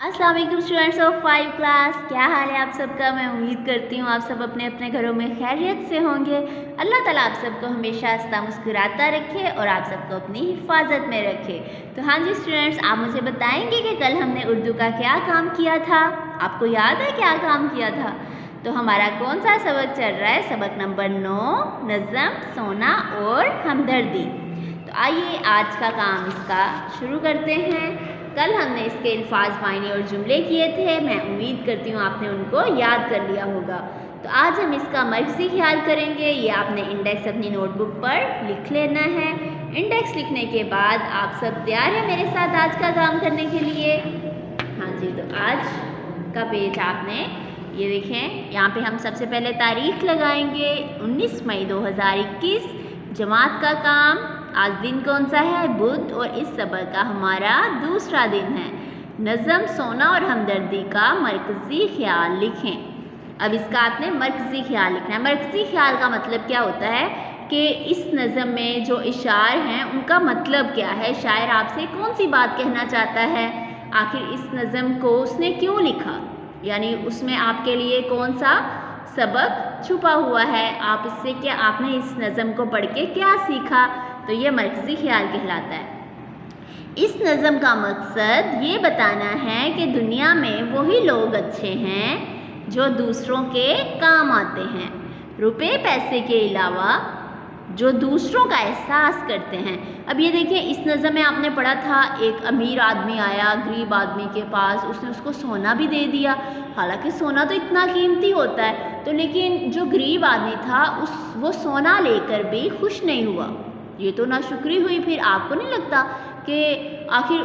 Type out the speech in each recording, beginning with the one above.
अस्सलाम वालेकुम students of 5 class. क्या हाल है आप सबका। मैं उम्मीद करती हूँ आप सब अपने अपने घरों में खैरियत से होंगे। अल्लाह ताला आप सबको हमेशा हंसता मुस्कुराता रखे और आप सबको अपनी हिफाजत में रखे। तो हाँ जी स्टूडेंट्स, आप मुझे बताएंगे कि कल हमने उर्दू का क्या काम किया था। आपको याद है क्या काम किया था? तो हमारा कौन सा सबक चल रहा है? सबक नंबर 9, नज़म, सोना और हमदर्दी। तो आइए आज का काम इसका शुरू करते हैं। कल हमने इसके अल्फाज, मायने और जुमले किए थे। मैं उम्मीद करती हूँ आपने उनको याद कर लिया होगा। तो आज हम इसका मर्कज़ी ख्याल करेंगे। ये आपने इंडेक्स अपनी नोटबुक पर लिख लेना है। इंडेक्स लिखने के बाद आप सब तैयार हैं मेरे साथ आज का काम करने के लिए? हाँ जी, तो आज का पेज आपने ये देखें। यहाँ पे हम सबसे पहले तारीख लगाएंगे 19 मई 2021, जमात का काम। आज दिन कौन सा है? बुध। और इस सबक का हमारा दूसरा दिन है। नज़म, सोना और हमदर्दी का मरकज़ी ख्याल लिखें। अब इसका आपने मरकज़ी ख्याल लिखना है। मरकज़ी ख्याल का मतलब क्या होता है कि इस नज़म में जो इशार हैं उनका मतलब क्या है, शायर आपसे कौन सी बात कहना चाहता है, आखिर इस नज़म को उसने क्यों लिखा, यानी उसमें आपके लिए कौन सा सबक छुपा हुआ है, आप इससे क्या, आपने इस नज़म को पढ़ के क्या सीखा। तो ये मरकज़ी ख्याल कहलाता है। इस नज़म का मकसद ये बताना है कि दुनिया में वही लोग अच्छे हैं जो दूसरों के काम आते हैं, रुपए पैसे के अलावा जो दूसरों का एहसास करते हैं। अब ये देखिए, इस नज़म में आपने पढ़ा था एक अमीर आदमी आया गरीब आदमी के पास, उसने उसको सोना भी दे दिया। हालांकि सोना तो इतना कीमती होता है, तो लेकिन जो गरीब आदमी था वो सोना लेकर भी खुश नहीं हुआ। ये तो नाशुक्री हुई। फिर आपको नहीं लगता कि आखिर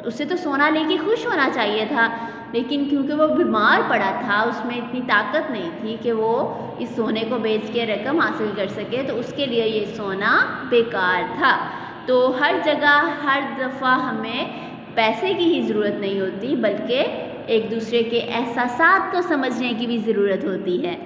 उसे तो सोना लेके खुश होना चाहिए था, लेकिन क्योंकि वो बीमार पड़ा था, उसमें इतनी ताकत नहीं थी कि वो इस सोने को बेच के रकम हासिल कर सके, तो उसके लिए ये सोना बेकार था। तो हर जगह हर दफ़ा हमें पैसे की ही ज़रूरत नहीं होती, बल्कि एक दूसरे के एहसासात को समझने की भी ज़रूरत होती है।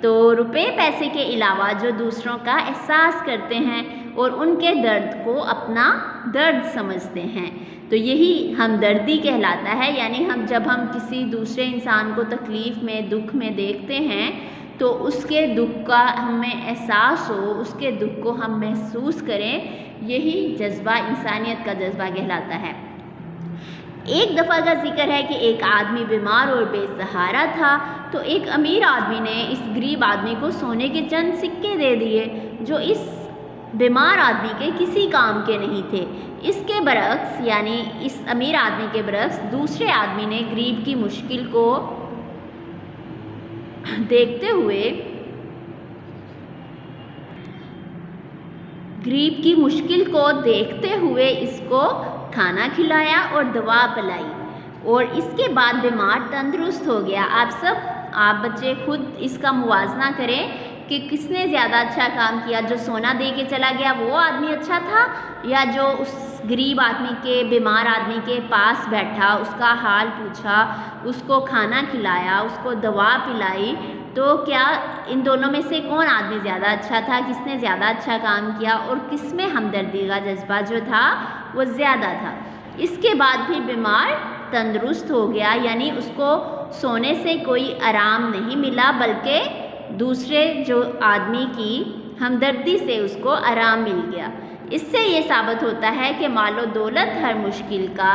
तो रुपए पैसे के अलावा जो दूसरों का एहसास करते हैं और उनके दर्द को अपना दर्द समझते हैं, तो यही हमदर्दी कहलाता है। यानी जब हम किसी दूसरे इंसान को तकलीफ़ में, दुख में देखते हैं, तो उसके दुख का हमें एहसास हो, उसके दुख को हम महसूस करें, यही जज्बा इंसानियत का जज्बा कहलाता है। एक दफ़ा का जिक्र है कि एक आदमी बीमार और बेसहारा था, तो एक अमीर आदमी ने इस गरीब आदमी को सोने के चंद सिक्के दे दिए जो इस बीमार आदमी के किसी काम के नहीं थे। इसके बरक्स, यानी इस अमीर आदमी के बरक्स, दूसरे आदमी ने गरीब की मुश्किल को देखते हुए इसको खाना खिलाया और दवा पिलाई, और इसके बाद बीमार तंदुरुस्त हो गया। आप बच्चे खुद इसका मुवाजना करें कि किसने ज़्यादा अच्छा काम किया, जो सोना दे के चला गया वो आदमी अच्छा था, या जो उस गरीब आदमी के, बीमार आदमी के पास बैठा, उसका हाल पूछा, उसको खाना खिलाया, उसको दवा पिलाई। तो क्या इन दोनों में से कौन आदमी ज़्यादा अच्छा था, किसने ज़्यादा अच्छा काम किया, और किस में हमदर्दी का जज्बा जो था वो ज़्यादा था। इसके बाद भी बीमार तंदुरुस्त हो गया, यानी उसको सोने से कोई आराम नहीं मिला, बल्कि दूसरे जो आदमी की हमदर्दी से उसको आराम मिल गया। इससे ये साबित होता है कि मालो दौलत हर मुश्किल का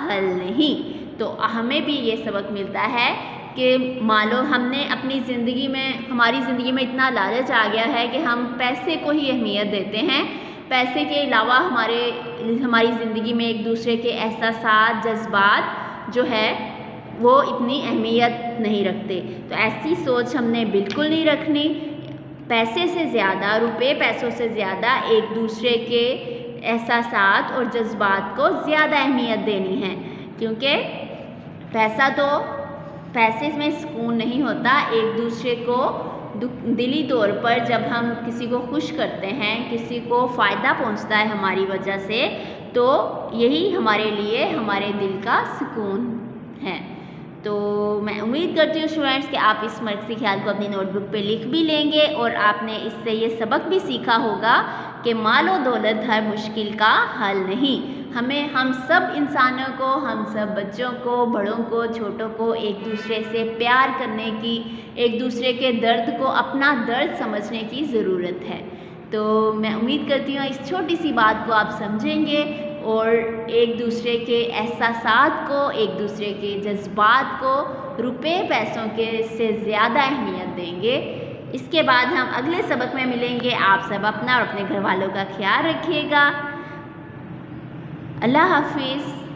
हल नहीं। तो हमें भी ये सबक मिलता है कि मानो हमने अपनी ज़िंदगी में, हमारी ज़िंदगी में इतना लालच आ गया है कि हम पैसे को ही अहमियत देते हैं। पैसे के अलावा हमारी ज़िंदगी में एक दूसरे के एहसासात, जज्बात जो है वो इतनी अहमियत नहीं रखते। तो ऐसी सोच हमने बिल्कुल नहीं रखनी। पैसे से ज़्यादा, रुपए पैसों से ज़्यादा एक दूसरे के एहसासात और जज्बात को ज़्यादा अहमियत देनी है, क्योंकि पैसे में सुकून नहीं होता। एक दूसरे को दिली तौर पर जब हम किसी को खुश करते हैं, किसी को फ़ायदा पहुंचता है हमारी वजह से, तो यही हमारे लिए हमारे दिल का सुकून है। تو میں امید کرتی ہوں اسٹوڈینٹس کہ آپ اس مرکزی خیال کو اپنی نوٹ بک پہ لکھ بھی لیں گے اور آپ نے اس سے یہ سبق بھی سیکھا ہوگا کہ مال و دولت ہر مشکل کا حل نہیں. ہم سب انسانوں کو، ہم سب بچوں کو، بڑوں کو، چھوٹوں کو ایک دوسرے سے پیار کرنے کی، ایک دوسرے کے درد کو اپنا درد سمجھنے کی ضرورت ہے. تو میں امید کرتی ہوں اس چھوٹی سی بات کو آپ سمجھیں گے اور ایک دوسرے کے احساسات کو، ایک دوسرے کے جذبات کو روپے پیسوں کے سے زیادہ اہمیت دیں گے. اس کے بعد ہم اگلے سبق میں ملیں گے. آپ سب اپنا اور اپنے گھر والوں کا خیال رکھیے گا. اللہ حافظ.